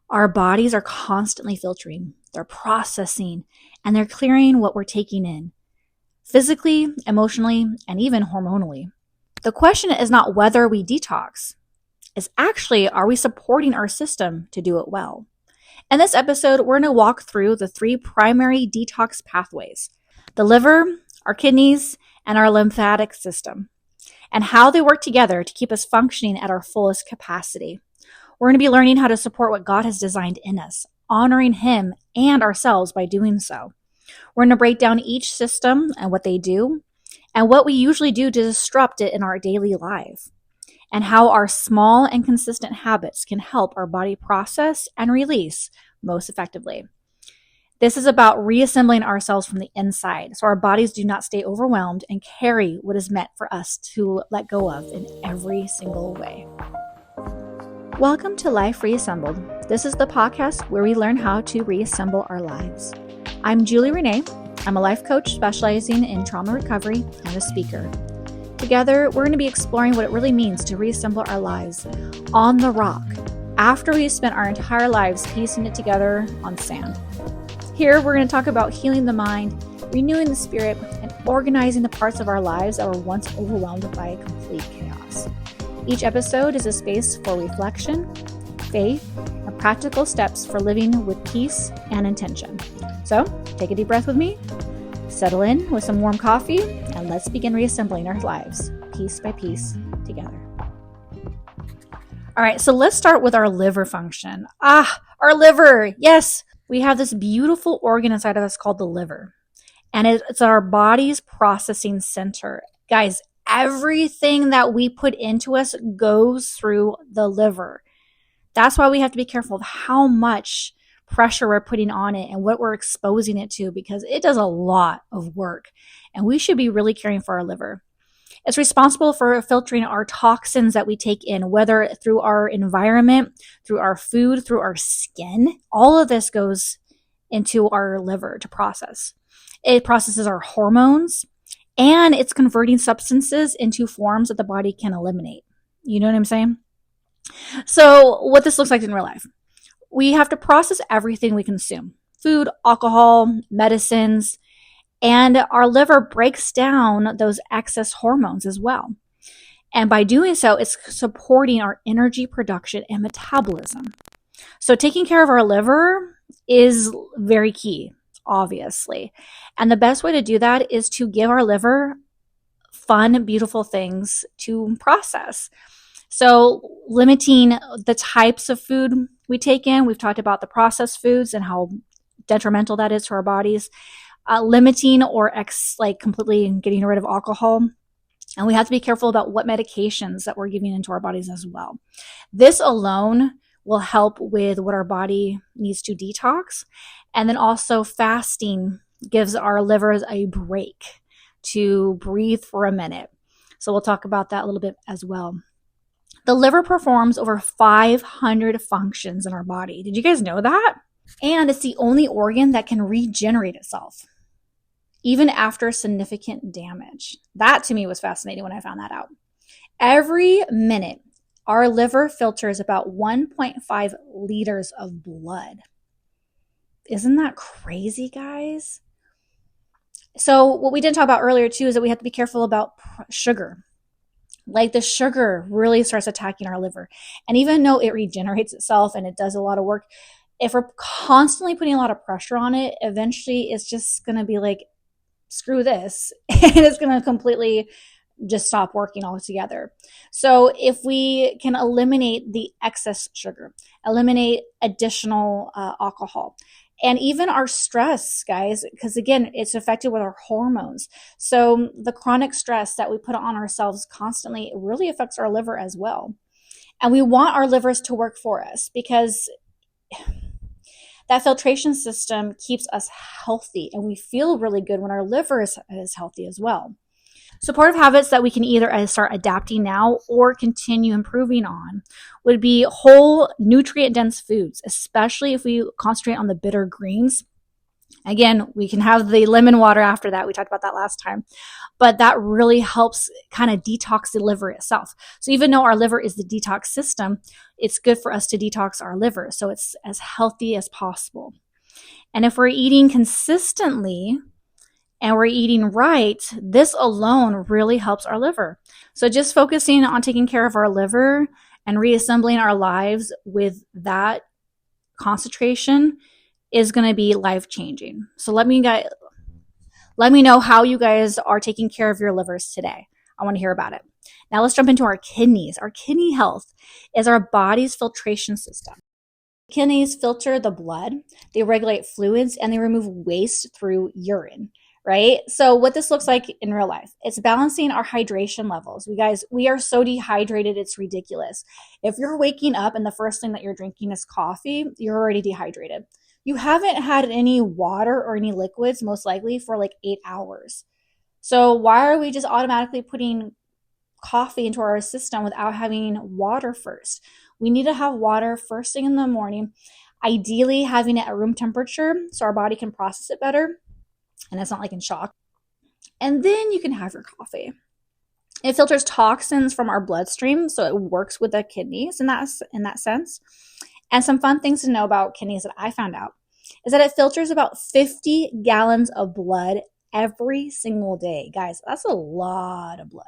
Our bodies are constantly filtering, they're processing, and they're clearing what we're taking in, physically, emotionally, and even hormonally. The question is not whether we detox, it's actually, are we supporting our system to do it well? In this episode, we're going to walk through the 3 primary detox pathways: the liver, our kidneys, and our lymphatic system, and how they work together to keep us functioning at our fullest capacity. We're going to be learning how to support what God has designed in us, honoring Him and ourselves by doing so. We're going to break down each system and what they do, and what we usually do to disrupt it in our daily life, and how our small and consistent habits can help our body process and release most effectively. This is about reassembling ourselves from the inside so our bodies do not stay overwhelmed and carry what is meant for us to let go of in every single way. Welcome to Life Reassembled. This is the podcast where we learn how to reassemble our lives. I'm Julie Renee. I'm a life coach specializing in trauma recovery and a speaker. Together, we're going to be exploring what it really means to reassemble our lives on the rock after we've spent our entire lives piecing it together on sand. Here, we're going to talk about healing the mind, renewing the spirit, and organizing the parts of our lives that were once overwhelmed by complete chaos. Each episode is a space for reflection, faith, and practical steps for living with peace and intention. So, take a deep breath with me, settle in with some warm coffee, and let's begin reassembling our lives, piece by piece, together. All right, so let's start with our liver function. Our liver. Yes, we have this beautiful organ inside of us called the liver, and it's our body's processing center. Guys, everything that we put into us goes through the liver. That's why we have to be careful of how much pressure we're putting on it and what we're exposing it to, because it does a lot of work, and we should be really caring for our liver. It's responsible for filtering our toxins that we take in, whether through our environment, through our food, through our skin. All of this goes into our liver to process. It processes our hormones, and it's converting substances into forms that the body can eliminate. You know what I'm saying? So what this looks like in real life. We have to process everything we consume: food, alcohol, medicines, and our liver breaks down those excess hormones as well. And by doing so, it's supporting our energy production and metabolism. So taking care of our liver is very key, obviously. And the best way to do that is to give our liver fun, beautiful things to process. So limiting the types of food we take in. We've talked about the processed foods and how detrimental that is to our bodies. Limiting or completely getting rid of alcohol. And we have to be careful about what medications that we're giving into our bodies as well. This alone will help with what our body needs to detox. And then also fasting gives our livers a break to breathe for a minute. So we'll talk about that a little bit as well. The liver performs over 500 functions in our body. Did you guys know that? And it's the only organ that can regenerate itself, even after significant damage. That to me was fascinating when I found that out. Every minute, our liver filters about 1.5 liters of blood. Isn't that crazy, guys? So what we didn't talk about earlier too is that we have to be careful about sugar. Like the sugar really starts attacking our liver. And even though it regenerates itself and it does a lot of work, if we're constantly putting a lot of pressure on it, eventually it's just going to be like, screw this. And it's going to completely just stop working altogether. So if we can eliminate the excess sugar, eliminate additional alcohol, and even our stress, guys, because again, it's affected with our hormones. So the chronic stress that we put on ourselves constantly really affects our liver as well. And we want our livers to work for us because that filtration system keeps us healthy, and we feel really good when our liver is healthy as well. Supportive habits that we can either start adapting now or continue improving on would be whole nutrient-dense foods, especially if we concentrate on the bitter greens. Again, we can have the lemon water after that. We talked about that last time. But that really helps kind of detox the liver itself. So even though our liver is the detox system, it's good for us to detox our liver so it's as healthy as possible. And if we're eating consistently and we're eating right, this alone really helps our liver. So just focusing on taking care of our liver and reassembling our lives with that concentration is going to be life-changing. So let me know how you guys are taking care of your livers today. I want to hear about it. Now let's jump into our kidneys. Our kidney health is our body's filtration system. Kidneys filter the blood, they regulate fluids, and they remove waste through urine, right? So what this looks like in real life, it's balancing our hydration levels. We are so dehydrated, it's ridiculous. If you're waking up and the first thing that you're drinking is coffee, you're already dehydrated. You haven't had any water or any liquids, most likely, for like 8 hours. So why are we just automatically putting coffee into our system without having water first? We need to have water first thing in the morning, ideally having it at room temperature so our body can process it better and it's not like in shock. And then you can have your coffee. It filters toxins from our bloodstream, so it works with the kidneys in that sense. And some fun things to know about kidneys that I found out is that it filters about 50 gallons of blood every single day. Guys, that's a lot of blood.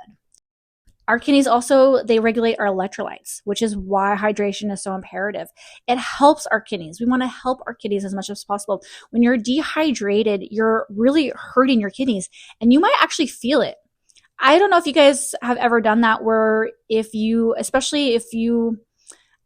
Our kidneys also, they regulate our electrolytes, which is why hydration is so imperative. It helps our kidneys. We want to help our kidneys as much as possible. When you're dehydrated, you're really hurting your kidneys, and you might actually feel it. I don't know if you guys have ever done that, where especially if you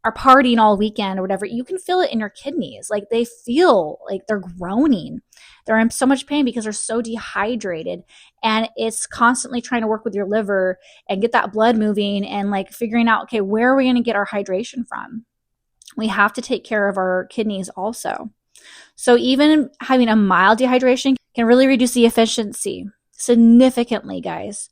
are partying all weekend or whatever, you can feel it in your kidneys. Like they feel like they're groaning. They're in so much pain because they're so dehydrated, and it's constantly trying to work with your liver and get that blood moving and like figuring out, okay, where are we going to get our hydration from? We have to take care of our kidneys also. So even having a mild dehydration can really reduce the efficiency significantly, guys.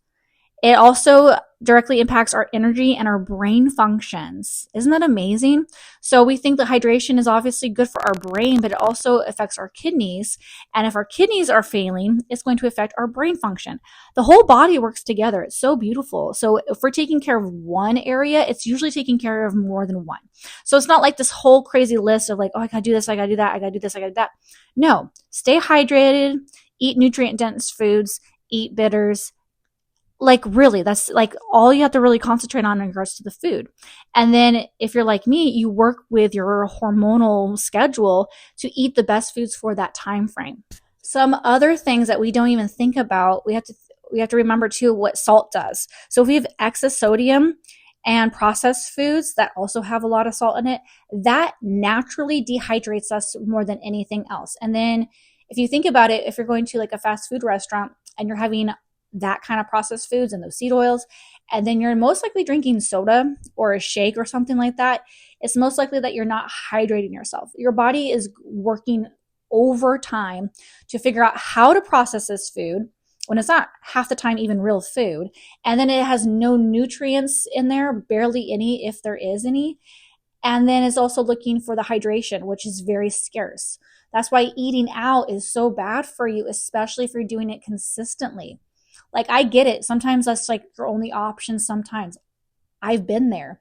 It also directly impacts our energy and our brain functions. Isn't that amazing? So we think that hydration is obviously good for our brain, but it also affects our kidneys. And if our kidneys are failing, it's going to affect our brain function. The whole body works together. It's so beautiful. So if we're taking care of one area, it's usually taking care of more than one. So it's not like this whole crazy list of like, oh, I gotta do this, I gotta do that, I gotta do this, I gotta do that. No, stay hydrated, eat nutrient-dense foods, eat bitters. Like really, that's like all you have to really concentrate on in regards to the food. And then if you're like me, you work with your hormonal schedule to eat the best foods for that time frame. Some other things that we don't even think about, we have to remember too what salt does. So if we have excess sodium and processed foods that also have a lot of salt in it, that naturally dehydrates us more than anything else. And then if you think about it, if you're going to like a fast food restaurant and you're having that kind of processed foods and those seed oils, and then you're most likely drinking soda or a shake or something like that, it's most likely that you're not hydrating yourself. Your body is working overtime to figure out how to process this food when it's not half the time even real food. And then it has no nutrients in there, barely any, if there is any. And then it's also looking for the hydration, which is very scarce. That's why eating out is so bad for you, especially if you're doing it consistently. Like, I get it. Sometimes that's like your only option. Sometimes I've been there,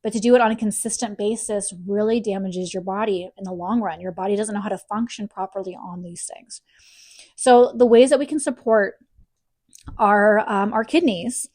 but to do it on a consistent basis really damages your body in the long run. Your body doesn't know how to function properly on these things. So the ways that we can support our kidneys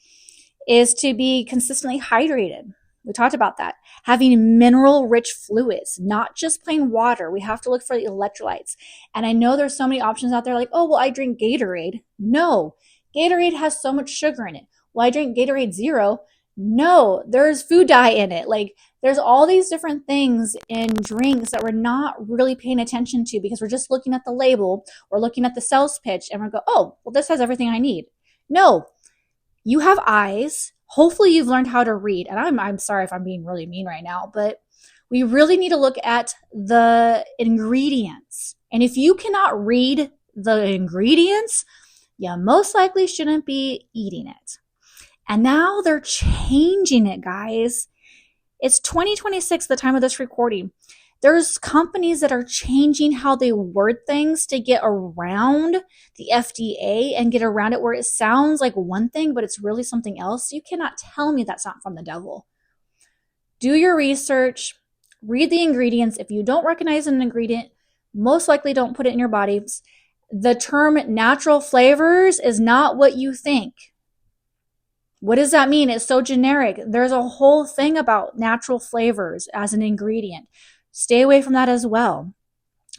is to be consistently hydrated. We talked about that. Having mineral-rich fluids, not just plain water. We have to look for the electrolytes. And I know there's so many options out there like, oh, well, I drink Gatorade. No. Gatorade has so much sugar in it. Well, I drink Gatorade Zero. No, there's food dye in it. Like, there's all these different things in drinks that we're not really paying attention to because we're just looking at the label or looking at the sales pitch and we go, oh, well, this has everything I need. No, you have eyes. Hopefully you've learned how to read. And I'm sorry if I'm being really mean right now, but we really need to look at the ingredients. And if you cannot read the ingredients, you most likely shouldn't be eating it. And now they're changing it, guys. It's 2026, the time of this recording. There's companies that are changing how they word things to get around the FDA and get around it where it sounds like one thing, but it's really something else. You cannot tell me that's not from the devil. Do your research, read the ingredients. If you don't recognize an ingredient, most likely don't put it in your body. The term natural flavors is not what you think. What does that mean? It's so generic. There's a whole thing about natural flavors as an ingredient. Stay away from that as well.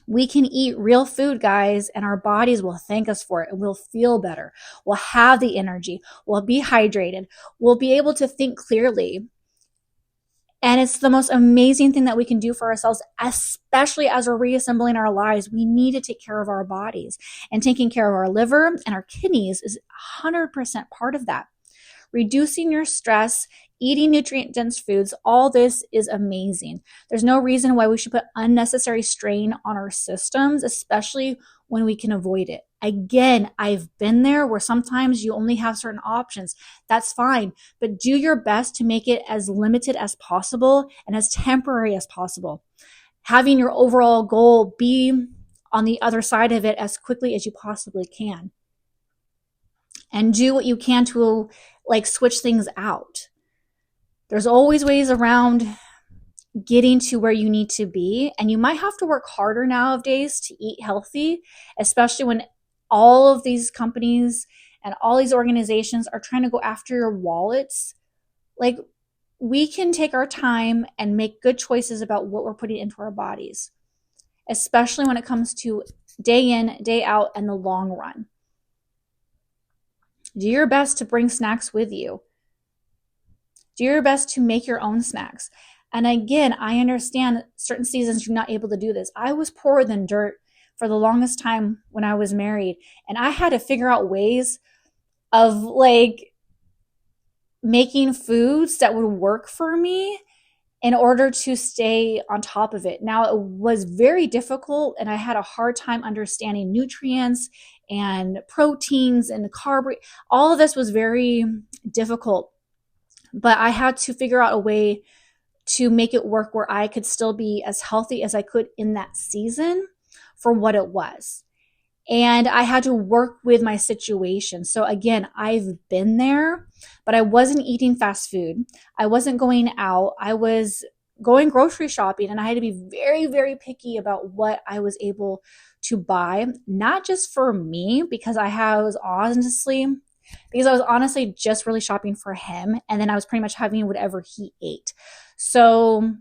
We can eat real food, guys, and our bodies will thank us for it, and we'll feel better. We'll have the energy. We'll be hydrated. We'll be able to think clearly. And it's the most amazing thing that we can do for ourselves, especially as we're reassembling our lives. We need to take care of our bodies, and taking care of our liver and our kidneys is 100% part of that. Reducing your stress, eating nutrient-dense foods, all this is amazing. There's no reason why we should put unnecessary strain on our systems, especially when we can avoid it. Again, I've been there where sometimes you only have certain options. That's fine, but do your best to make it as limited as possible and as temporary as possible. Having your overall goal be on the other side of it as quickly as you possibly can. And do what you can to switch things out. There's always ways around getting to where you need to be, and you might have to work harder nowadays to eat healthy, especially when all of these companies and all these organizations are trying to go after your wallets. We can take our time and make good choices about what we're putting into our bodies, especially when it comes to day in, day out, and the long run. Do your best to bring snacks with you. Do your best to make your own snacks. And again, I understand certain seasons you're not able to do this. I was poorer than dirt for the longest time when I was married, and I had to figure out ways of making foods that would work for me in order to stay on top of it. Now, it was very difficult, and I had a hard time understanding nutrients and proteins and all of this was very difficult, but I had to figure out a way to make it work where I could still be as healthy as I could in that season for what it was. And I had to work with my situation. So again, I've been there, but I wasn't eating fast food. I wasn't going out. I was going grocery shopping, and I had to be very, very picky about what I was able to buy, not just for me, because I was honestly just really shopping for him, and then I was pretty much having whatever he ate. So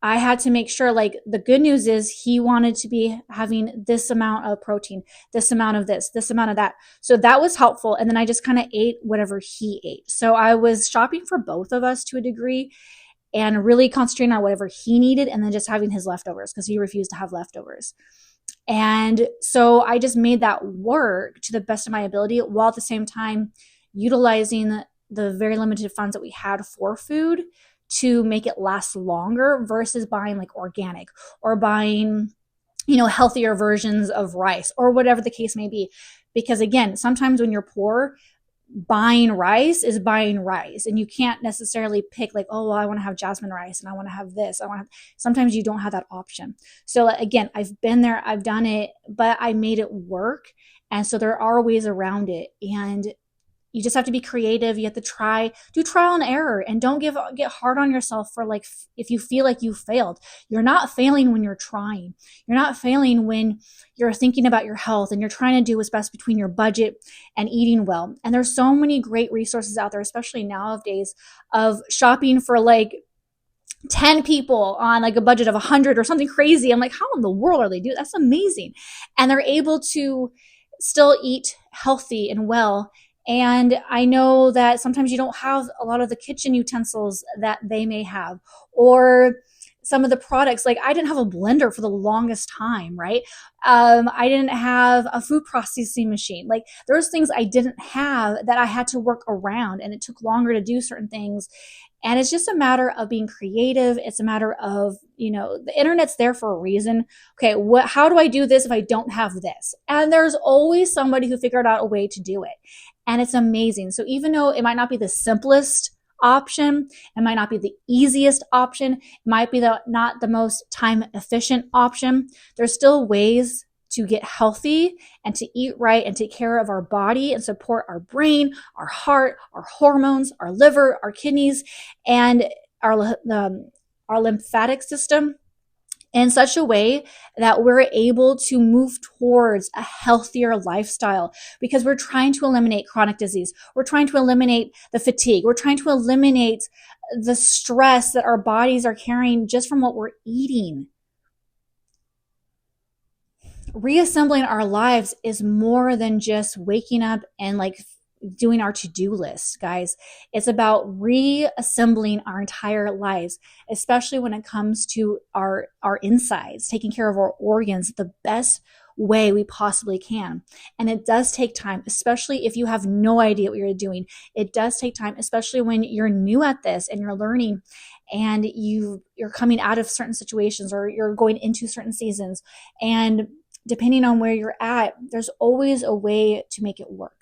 I had to make sure, the good news is he wanted to be having this amount of protein, this amount of this amount of that. So that was helpful. And then I just kind of ate whatever he ate. So I was shopping for both of us to a degree and really concentrating on whatever he needed, and then just having his leftovers because he refused to have leftovers. And so I just made that work to the best of my ability, while at the same time utilizing the very limited funds that we had for food to make it last longer, versus buying organic or buying, healthier versions of rice or whatever the case may be. Because again, sometimes when you're poor, buying rice is buying rice, and you can't necessarily pick I want to have jasmine rice and I want to have this. Sometimes you don't have that option. So again, I've been there, I've done it, but I made it work. And so there are ways around it, and you just have to be creative. You have to do trial and error, and don't get hard on yourself for if you feel like you failed. You're not failing when you're trying. You're not failing when you're thinking about your health and you're trying to do what's best between your budget and eating well. And there's so many great resources out there, especially nowadays, of shopping for 10 people on a budget of 100 or something crazy. I'm how in the world are they doing? That's amazing. And they're able to still eat healthy and well. And I know that sometimes you don't have a lot of the kitchen utensils that they may have, or some of the products. I didn't have a blender for the longest time, right? I didn't have a food processing machine. There's things I didn't have that I had to work around, and it took longer to do certain things. And it's just a matter of being creative. It's a matter of, the internet's there for a reason. Okay, how do I do this if I don't have this? And there's always somebody who figured out a way to do it. And it's amazing. So even though it might not be the simplest option. It might not be the easiest option. It might be not the most time efficient option. There's still ways to get healthy and to eat right and take care of our body and support our brain, our heart, our hormones, our liver, our kidneys, and our lymphatic system in such a way that we're able to move towards a healthier lifestyle, because we're trying to eliminate chronic disease. We're trying to eliminate the fatigue. We're trying to eliminate the stress that our bodies are carrying just from what we're eating. Reassembling our lives is more than just waking up and doing our to-do list, guys. It's about reassembling our entire lives, especially when it comes to our insides, taking care of our organs the best way we possibly can. And it does take time, especially if you have no idea what you're doing. It does take time, especially when you're new at this and you're learning and you're coming out of certain situations or you're going into certain seasons. And depending on where you're at, there's always a way to make it work.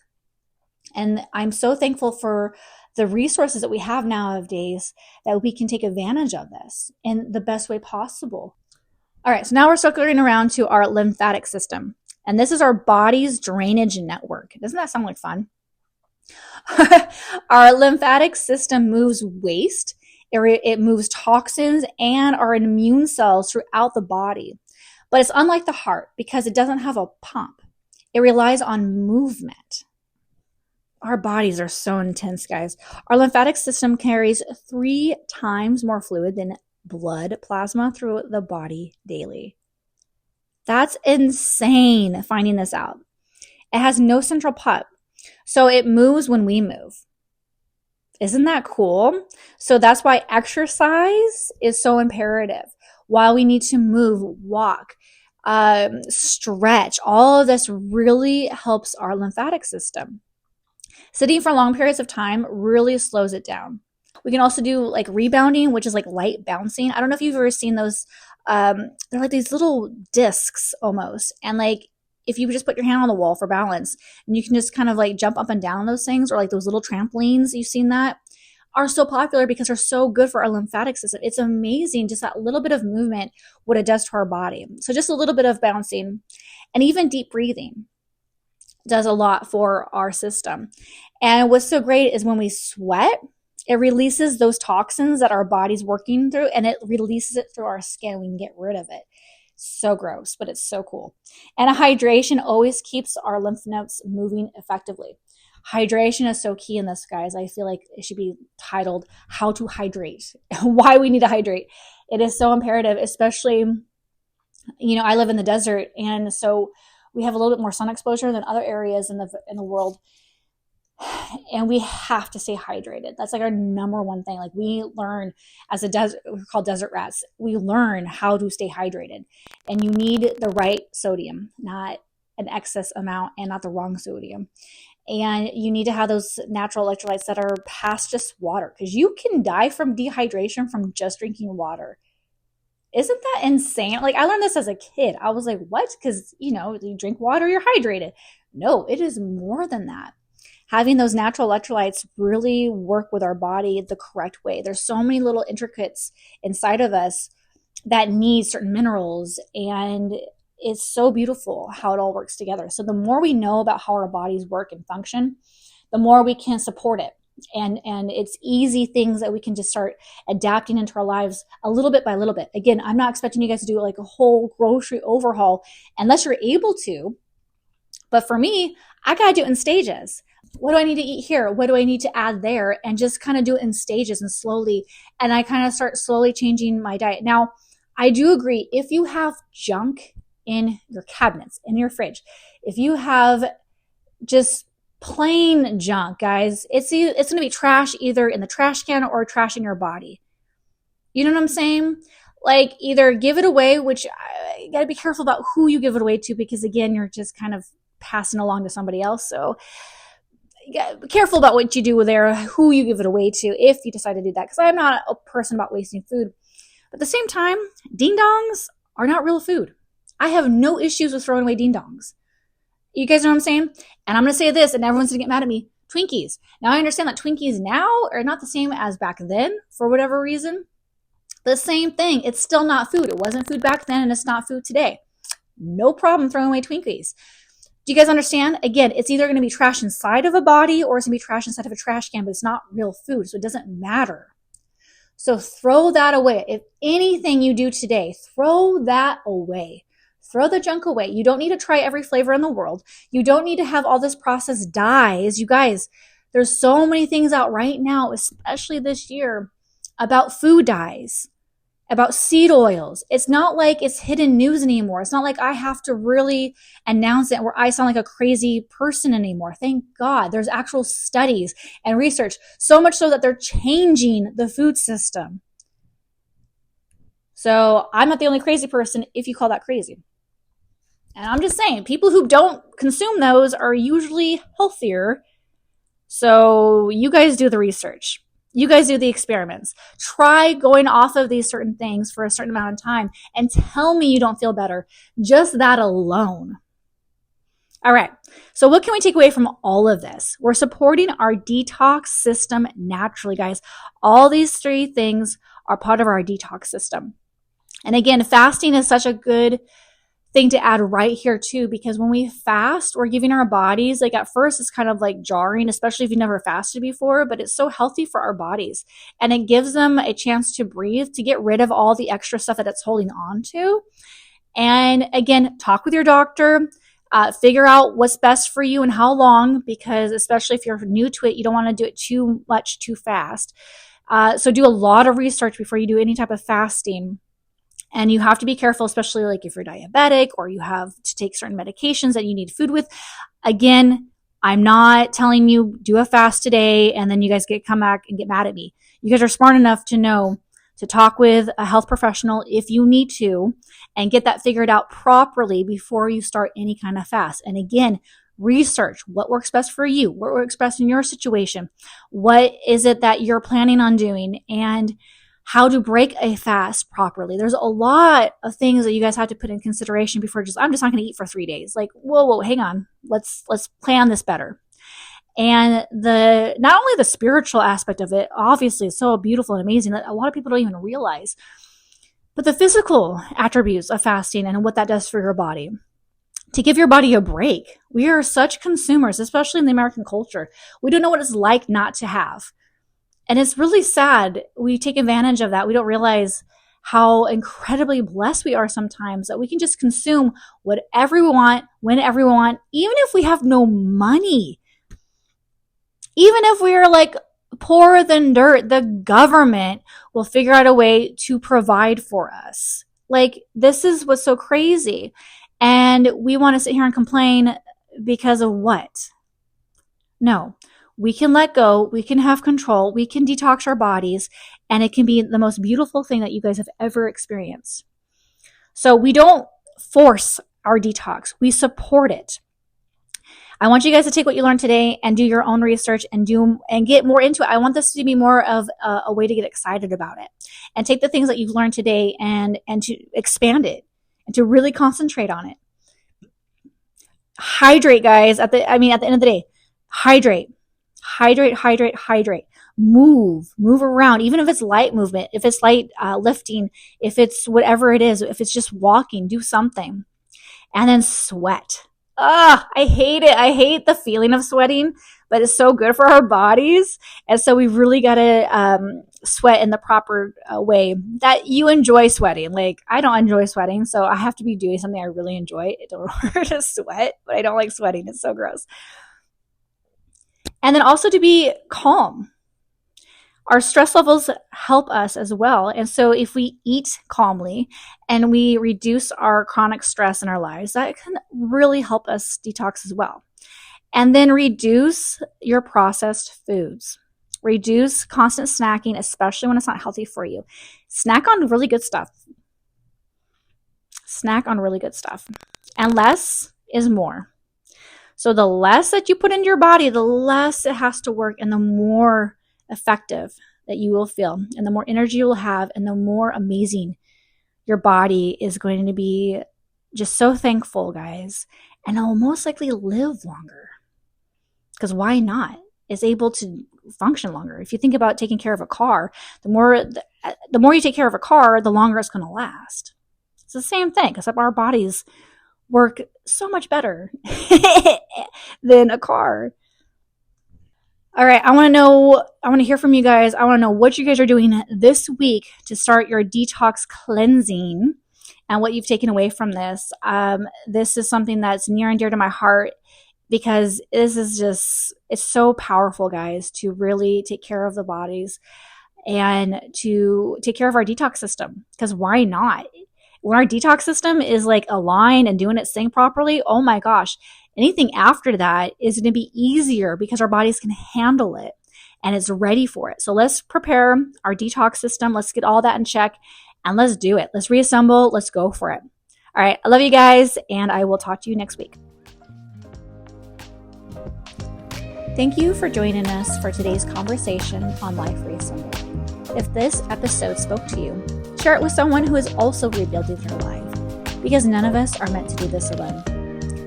And I'm so thankful for the resources that we have nowadays that we can take advantage of this in the best way possible. All right, so now we're circling around to our lymphatic system. And this is our body's drainage network. Doesn't that sound like fun? Our lymphatic system moves waste, it moves toxins and our immune cells throughout the body. But it's unlike the heart because it doesn't have a pump. It relies on movement. Our bodies are so intense, guys. Our lymphatic system carries 3 times more fluid than blood plasma through the body daily. That's insane, finding this out. It has no central pump, so it moves when we move. Isn't that cool? So that's why exercise is so imperative. While we need to move, walk, stretch, all of this really helps our lymphatic system. Sitting for long periods of time really slows it down. We can also do rebounding, which is light bouncing. I don't know if you've ever seen those. They're like these little discs almost. And if you just put your hand on the wall for balance and you can just kind of jump up and down those things, or those little trampolines, you've seen that, are so popular because they're so good for our lymphatic system. It's amazing just that little bit of movement, what it does to our body. So just a little bit of bouncing and even deep breathing does a lot for our system. And what's so great is when we sweat, it releases those toxins that our body's working through, and it releases it through our skin. We can get rid of it. So gross, but it's so cool. And a hydration always keeps our lymph nodes moving effectively. Hydration is so key in this, guys. I feel like it should be titled How to Hydrate, why we need to hydrate. It is so imperative, especially, I live in the desert, and so we have a little bit more sun exposure than other areas in the world. And we have to stay hydrated. That's our number one thing. We learn as we're called desert rats. We learn how to stay hydrated, and you need the right sodium, not an excess amount and not the wrong sodium. And you need to have those natural electrolytes that are past just water, because you can die from dehydration from just drinking water. Isn't that insane? I learned this as a kid. I was like, what? Because, you drink water, you're hydrated. No, it is more than that. Having those natural electrolytes really work with our body the correct way. There's so many little intricates inside of us that need certain minerals, and it's so beautiful how it all works together. So the more we know about how our bodies work and function, the more we can support it. And it's easy things that we can just start adapting into our lives a little bit by little bit. Again, I'm not expecting you guys to do a whole grocery overhaul unless you're able to. But for me, I got to do it in stages. What do I need to eat here? What do I need to add there? And just kind of do it in stages and slowly. And I kind of start slowly changing my diet. Now, I do agree, if you have junk in your cabinets, in your fridge, if you have just plain junk, guys, it's going to be trash either in the trash can or trash in your body. You know what I'm saying? Either give it away, which you got to be careful about who you give it away to, because again, you're just kind of passing along to somebody else. So be careful about what you do there, who you give it away to, if you decide to do that, because I'm not a person about wasting food. But at the same time, ding dongs are not real food. I have no issues with throwing away ding dongs. You guys know what I'm saying? And I'm going to say this, and everyone's going to get mad at me. Twinkies. Now I understand that Twinkies now are not the same as back then for whatever reason. The same thing. It's still not food. It wasn't food back then and it's not food today. No problem throwing away Twinkies. Do you guys understand? Again, it's either going to be trash inside of a body or it's going to be trash inside of a trash can, but it's not real food, so it doesn't matter. So throw that away. If anything you do today, throw that away. Throw the junk away. You don't need to try every flavor in the world. You don't need to have all this processed dyes. You guys, there's so many things out right now, especially this year, about food dyes, about seed oils. It's not like it's hidden news anymore. It's not like I have to really announce it where I sound like a crazy person anymore. Thank God. There's actual studies and research, so much so that they're changing the food system. So I'm not the only crazy person if you call that crazy. And I'm just saying, people who don't consume those are usually healthier. So you guys do the research. You guys do the experiments. Try going off of these certain things for a certain amount of time and tell me you don't feel better. Just that alone. All right. So what can we take away from all of this? We're supporting our detox system naturally, guys. All these three things are part of our detox system. And again, fasting is such a good thing to add right here too, because when we fast, we're giving our bodies, like at first it's kind of like jarring, especially if you've never fasted before, but it's so healthy for our bodies. And it gives them a chance to breathe, to get rid of all the extra stuff that it's holding on to. And again, talk with your doctor, figure out what's best for you and how long, because especially if you're new to it, you don't want to do it too much too fast. So do a lot of research before you do any type of fasting. And you have to be careful, especially like if you're diabetic or you have to take certain medications that you need food with. Again, I'm not telling you do a fast today and then you guys come back and get mad at me. You guys are smart enough to know to talk with a health professional if you need to and get that figured out properly before you start any kind of fast. And again, research what works best for you, what works best in your situation. What is it that you're planning on doing? And how to break a fast properly. There's a lot of things that you guys have to put in consideration before I'm just not going to eat for 3 days. Like, whoa, hang on. Let's plan this better. And not only the spiritual aspect of it, obviously it's so beautiful and amazing that a lot of people don't even realize, but the physical attributes of fasting and what that does for your body. To give your body a break. We are such consumers, especially in the American culture. We don't know what it's like not to have. And it's really sad. We take advantage of that. We don't realize how incredibly blessed we are sometimes that we can just consume whatever we want, whenever we want, even if we have no money. Even if we are like poorer than dirt, the government will figure out a way to provide for us. Like, this is what's so crazy. And we want to sit here and complain because of what? No. We can let go, we can have control, we can detox our bodies, and it can be the most beautiful thing that you guys have ever experienced. So we don't force our detox, we support it. I want you guys to take what you learned today and do your own research and get more into it. I want this to be more of a way to get excited about it and take the things that you've learned today and to expand it and to really concentrate on it. Hydrate, guys. At the end of the day, hydrate. Move around, even if it's light movement, if it's light lifting, if it's whatever it is, if it's just walking, do something. And then sweat. I hate it. I hate the feeling of sweating, but it's so good for our bodies. And so we really got to sweat in the proper way that you enjoy sweating. Like, I don't enjoy sweating, so I have to be doing something I really enjoy. It don't hurt to sweat, but I don't like sweating. It's so gross. And then also to be calm. Our stress levels help us as well. And so if we eat calmly and we reduce our chronic stress in our lives, that can really help us detox as well. And then reduce your processed foods. Reduce constant snacking, especially when it's not healthy for you. Snack on really good stuff. And less is more. So the less that you put into your body, the less it has to work and the more effective that you will feel and the more energy you will have and the more amazing your body is going to be. Just so thankful, guys. And it will most likely live longer. Because why not? is able to function longer. If you think about taking care of a car, the more you take care of a car, the longer it's going to last. It's the same thing, except our bodies work so much better than a car. All right, I want to hear from you guys. I want to know what you guys are doing this week to start your detox cleansing and what you've taken away from this. This is something that's near and dear to my heart because it's so powerful, guys, to really take care of the bodies and to take care of our detox system. Because why not? When our detox system is like aligned and doing its thing properly, oh my gosh, anything after that is going to be easier because our bodies can handle it and it's ready for it. So let's prepare our detox system. Let's get all that in check and let's do it. Let's reassemble. Let's go for it. All right. I love you guys and I will talk to you next week. Thank you for joining us for today's conversation on Life Reassembled. If this episode spoke to you, share it with someone who is also rebuilding their life, because none of us are meant to do this alone.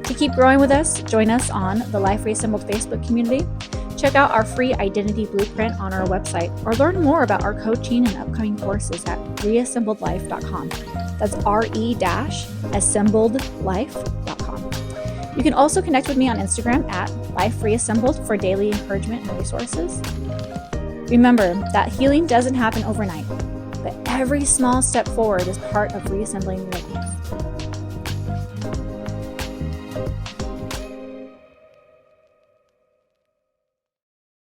To keep growing with us, join us on the Life Reassembled Facebook community. Check out our free identity blueprint on our website, or learn more about our coaching and upcoming courses at reassembledlife.com. That's re-assembledlife.com. You can also connect with me on Instagram at Life Reassembled for daily encouragement and resources. Remember that healing doesn't happen overnight, but every small step forward is part of reassembling your life.